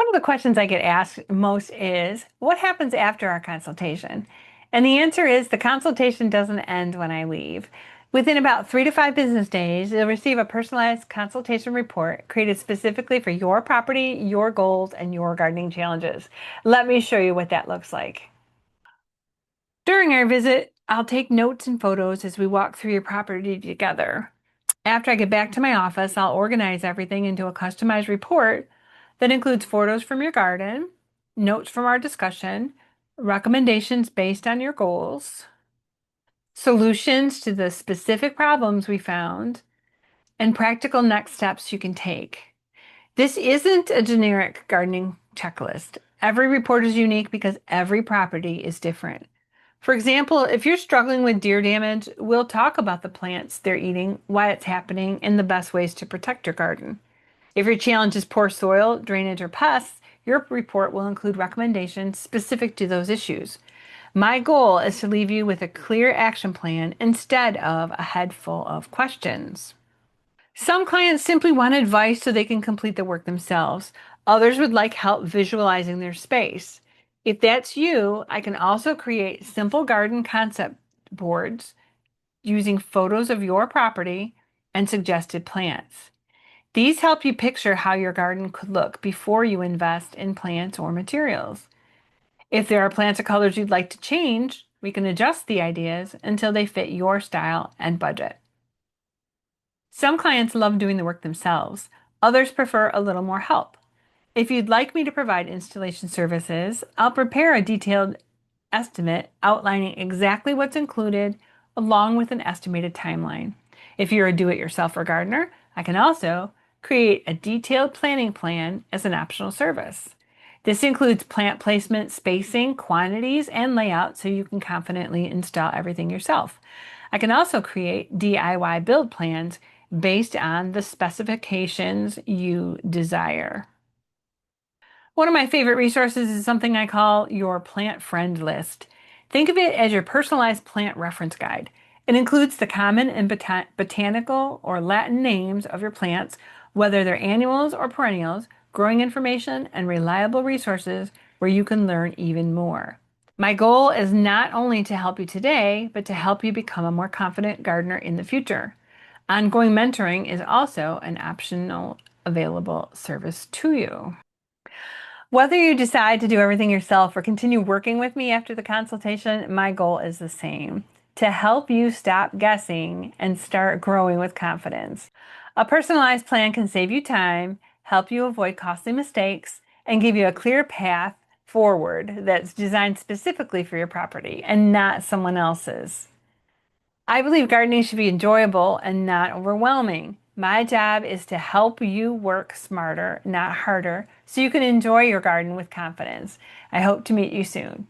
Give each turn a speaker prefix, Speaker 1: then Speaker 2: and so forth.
Speaker 1: One of the questions I get asked most is, what happens after our consultation? And the answer is the consultation doesn't end when I leave. Within about 3 to 5 business days, you'll receive a personalized consultation report created specifically for your property, your goals, and your gardening challenges. Let me show you what that looks like. During our visit, I'll take notes and photos as we walk through your property together. After I get back to my office, I'll organize everything into a customized report that includes photos from your garden, notes from our discussion, recommendations based on your goals, solutions to the specific problems we found, and practical next steps you can take. This isn't a generic gardening checklist. Every report is unique because every property is different. For example, if you're struggling with deer damage, we'll talk about the plants they're eating, why it's happening, and the best ways to protect your garden. If your challenge is poor soil, drainage, or pests, your report will include recommendations specific to those issues. My goal is to leave you with a clear action plan instead of a head full of questions. Some clients simply want advice so they can complete the work themselves. Others would like help visualizing their space. If that's you, I can also create simple garden concept boards using photos of your property and suggested plants. These help you picture how your garden could look before you invest in plants or materials. If there are plants or colors you'd like to change, we can adjust the ideas until they fit your style and budget. Some clients love doing the work themselves. Others prefer a little more help. If you'd like me to provide installation services, I'll prepare a detailed estimate outlining exactly what's included, along with an estimated timeline. If you're a do-it-yourselfer gardener, I can also create a detailed planning plan as an optional service. This includes plant placement, spacing, quantities, and layout so you can confidently install everything yourself. I can also create DIY build plans based on the specifications you desire. One of my favorite resources is something I call your plant friend list. Think of it as your personalized plant reference guide. It includes the common and botanical or Latin names of your plants, whether they're annuals or perennials, growing information, and reliable resources where you can learn even more. My goal is not only to help you today, but to help you become a more confident gardener in the future. Ongoing mentoring is also an optional available service to you. Whether you decide to do everything yourself or continue working with me after the consultation, my goal is the same: to help you stop guessing and start growing with confidence. A personalized plan can save you time, help you avoid costly mistakes, and give you a clear path forward that's designed specifically for your property and not someone else's. I believe gardening should be enjoyable and not overwhelming. My job is to help you work smarter, not harder, so you can enjoy your garden with confidence. I hope to meet you soon.